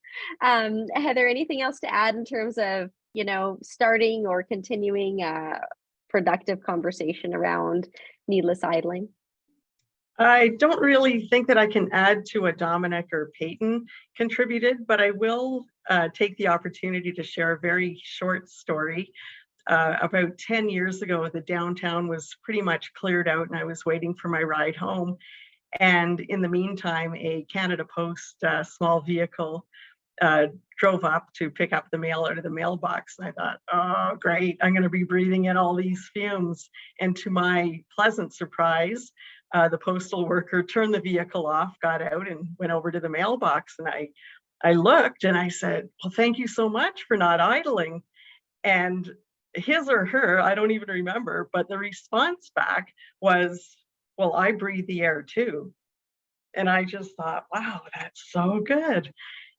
Heather, anything else to add in terms of, starting or continuing a productive conversation around needless idling? I don't really think that I can add to what Dominic or Payton contributed, but I will take the opportunity to share a very short story. About 10 years ago, the downtown was pretty much cleared out, and I was waiting for my ride home. And in the meantime, a Canada Post small vehicle drove up to pick up the mail out of the mailbox. And I thought, oh, great, I'm going to be breathing in all these fumes. And to my pleasant surprise, the postal worker turned the vehicle off, got out, and went over to the mailbox. And I looked and I said, well, thank you so much for not idling. And his or her, I don't even remember, but the response back was, well, I breathe the air too. And I just thought, wow, that's so good.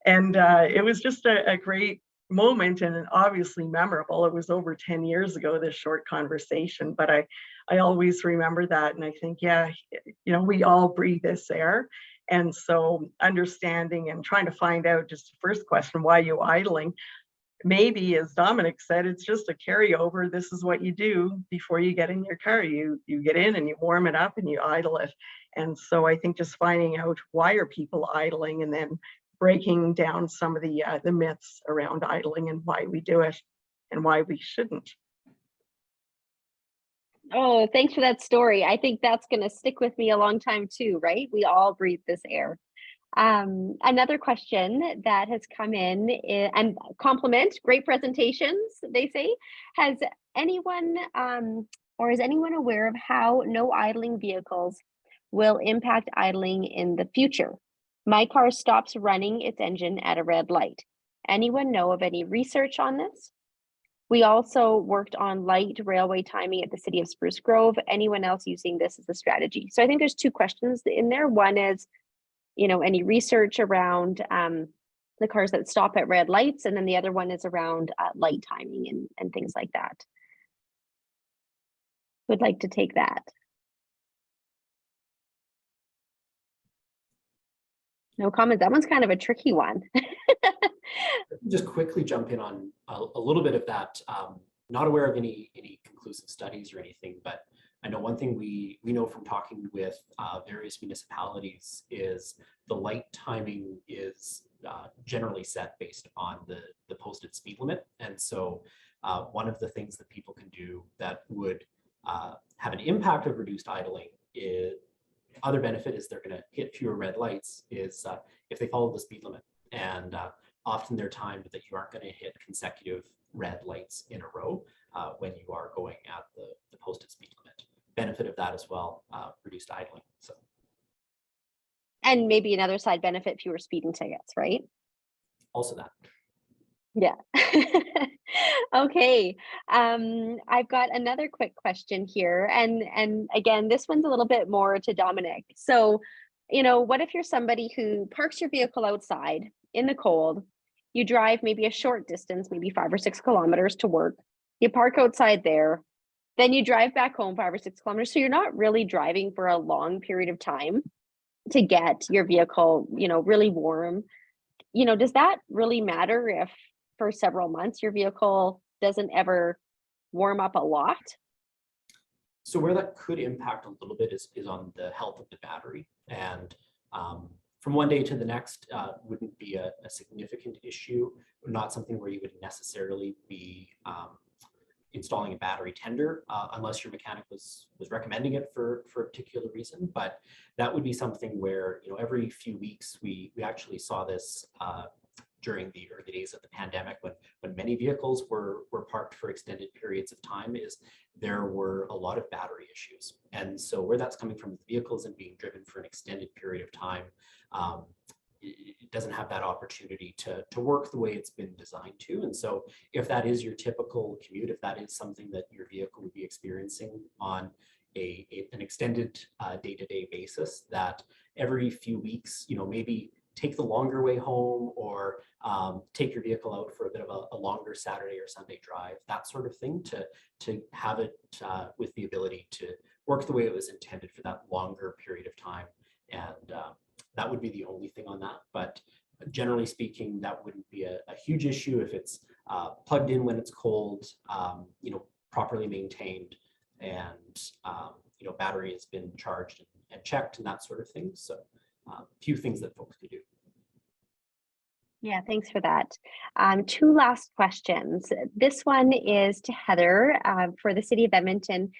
And it was just a great moment, and obviously memorable. It was over 10 years ago, this short conversation, but I always remember that. And I think, yeah, you know, we all breathe this air. And so understanding and trying to find out, just the first question, why are you idling? Maybe, as Dominic said, it's just a carryover. This is what you do before you get in your car. You get in and you warm it up and you idle it. And so I think just finding out why are people idling, and then breaking down some of the myths around idling and why we do it and why we shouldn't. Oh, thanks for that story. I think that's going to stick with me a long time too, right? We all breathe this air. Another question that has come in and compliment, great presentations, they say. Has anyone or is anyone aware of how no idling vehicles will impact idling in the future? My car stops running its engine at a red light. Anyone know of any research on this? We also worked on light railway timing at the City of Spruce Grove. Anyone else using this as a strategy? So I think there's two questions in there. One is, you know, any research around the cars that stop at red lights, and then the other one is around light timing and things like that. Would like to take that. No comments. That one's kind of a tricky one. Just quickly jump in on a little bit of that. Not aware of any conclusive studies or anything, but I know one thing we know from talking with various municipalities is the light timing is generally set based on the posted speed limit. And so one of the things that people can do that would have an impact of reduced idling is, other benefit is they're going to hit fewer red lights, is if they follow the speed limit. And often they're timed that you aren't going to hit consecutive red lights in a row when you are going at the posted speed limit. Benefit of that as well, reduced idling. So, and maybe another side benefit, fewer speeding tickets, right? Also that. Yeah. Okay. I've got another quick question here. And again, this one's a little bit more to Dominic. So, you know, what if you're somebody who parks your vehicle outside in the cold, you drive maybe a short distance, maybe 5 or 6 kilometers to work, you park outside there, then you drive back home 5 or 6 kilometers. So you're not really driving for a long period of time to get your vehicle, you know, really warm. You know, does that really matter if for several months your vehicle doesn't ever warm up a lot? So where that could impact a little bit is on the health of the battery. And from one day to the next wouldn't be a significant issue, not something where you would necessarily be installing a battery tender unless your mechanic was recommending it for a particular reason. But that would be something where, you know, every few weeks we actually saw this during the early days of the pandemic, when many vehicles were parked for extended periods of time, is there were a lot of battery issues. And so where that's coming from, the vehicle isn't being driven for an extended period of time, it doesn't have that opportunity to work the way it's been designed to. And so if that is your typical commute, if that is something that your vehicle would be experiencing on an extended day-to-day basis, that every few weeks, you know, maybe take the longer way home, or take your vehicle out for a bit of a longer Saturday or Sunday drive, that sort of thing, to have it with the ability to work the way it was intended for that longer period of time. And that would be the only thing on that. But generally speaking, that wouldn't be a huge issue if it's plugged in when it's cold, you know, properly maintained, and you know, battery has been charged and checked and that sort of thing. So few things that folks could do. Yeah, thanks for that. 2 last questions. This one is to Heather for the City of Edmonton.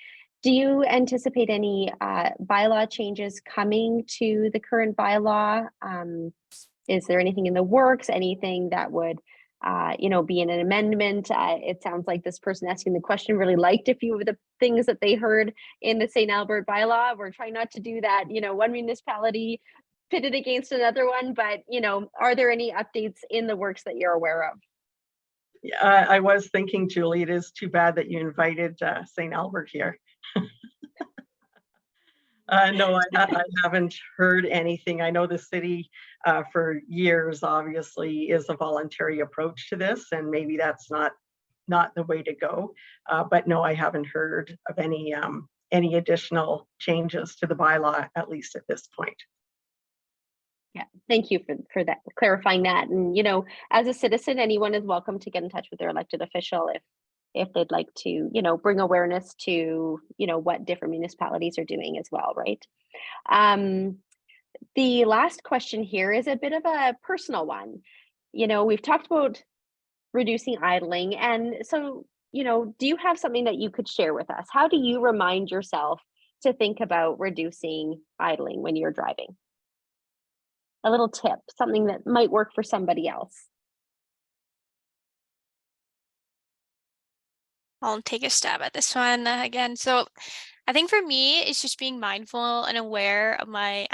Do you anticipate any bylaw changes coming to the current bylaw? Is there anything in the works, anything that would you know, be in an amendment? It sounds like this person asking the question really liked a few of the things that they heard in the St. Albert bylaw. We're trying not to do that, you know, one municipality pitted against another one, but, you know, are there any updates in the works that you're aware of? Yeah, I was thinking, Julie, it is too bad that you invited St. Albert here. No, I haven't heard anything. I know the city for years, obviously, is a voluntary approach to this, and maybe that's not the way to go. But no, I haven't heard of any additional changes to the bylaw, at least at this point. Yeah, thank you for that, clarifying that. And, you know, as a citizen, anyone is welcome to get in touch with their elected official if they'd like to, you know, bring awareness to, you know, what different municipalities are doing as well, right? The last question here is a bit of a personal one. You know, we've talked about reducing idling, and so, you know, do you have something that you could share with us? How do you remind yourself to think about reducing idling when you're driving? A little tip, something that might work for somebody else. I'll take a stab at this one again. So I think for me, it's just being mindful and aware of my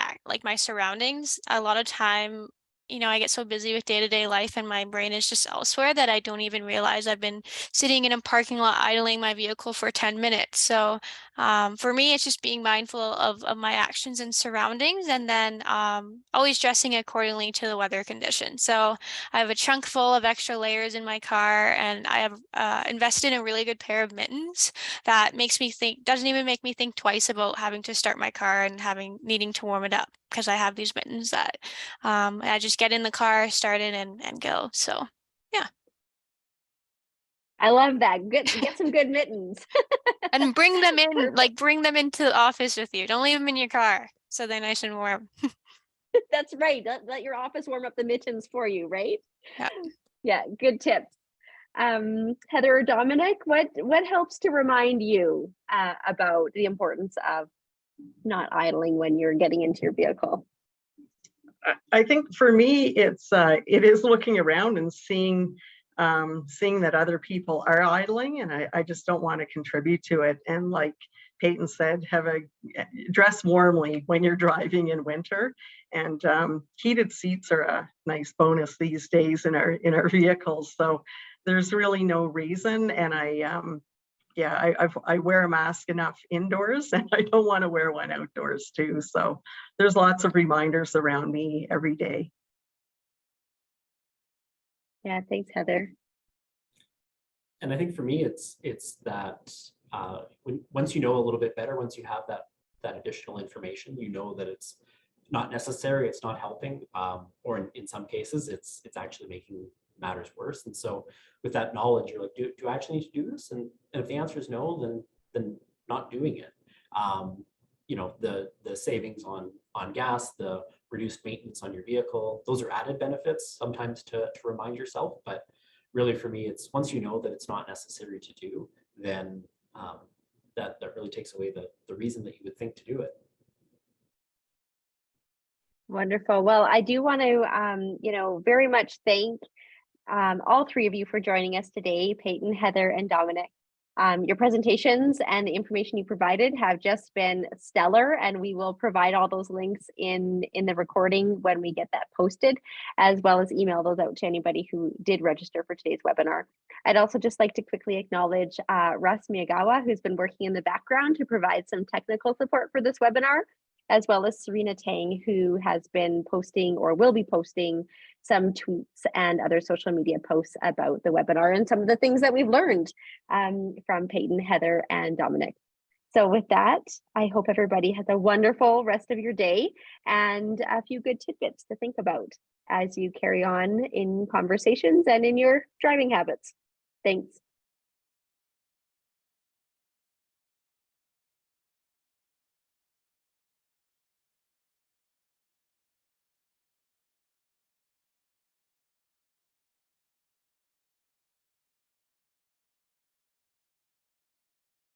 my surroundings. A lot of time, you know, I get so busy with day-to-day life and my brain is just elsewhere that I don't even realize I've been sitting in a parking lot idling my vehicle for 10 minutes. So for me, it's just being mindful of my actions and surroundings, and then always dressing accordingly to the weather conditions. So I have a trunk full of extra layers in my car, and I have invested in a really good pair of mittens that makes me think, doesn't even make me think twice about having to start my car and needing to warm it up, because I have these mittens that I just get in the car, start it, and go. So yeah. I love that. Get some good mittens. And bring them in, Perfect. bring them into the office with you. Don't leave them in your car so they're nice and warm. That's right. Let your office warm up the mittens for you, right? Yeah. Yeah, good tips. Heather or Dominic, what helps to remind you about the importance of not idling when you're getting into your vehicle? I think for me, it is looking around and seeing that other people are idling, and I just don't want to contribute to it. And like Payton said, dress warmly when you're driving in winter. And heated seats are a nice bonus these days in our vehicles. So there's really no reason. And I wear a mask enough indoors, and I don't want to wear one outdoors too. So there's lots of reminders around me every day. Yeah, thanks, Heather. And I think for me, it's that once you know a little bit better, once you have that additional information, you know that it's not necessary, it's not helping, or in some cases, it's actually making matters worse. And so with that knowledge, you're like, do I actually need to do this? And if the answer is no, then not doing it. You know, the savings on gas, the reduced maintenance on your vehicle, those are added benefits sometimes to remind yourself. But really for me, it's once you know that it's not necessary to do, then that really takes away the reason that you would think to do it. Wonderful. Well, I do want to, you know, very much thank all three of you for joining us today, Payton, Heather, and Dominic. Your presentations and the information you provided have just been stellar, and we will provide all those links in the recording when we get that posted, as well as email those out to anybody who did register for today's webinar. I'd also just like to quickly acknowledge Russ Miyagawa, who's been working in the background to provide some technical support for this webinar, as well as Serena Tang, who has been posting or will be posting some tweets and other social media posts about the webinar and some of the things that we've learned from Payton, Heather, and Dominic. So with that, I hope everybody has a wonderful rest of your day and a few good tidbits to think about as you carry on in conversations and in your driving habits. Thanks.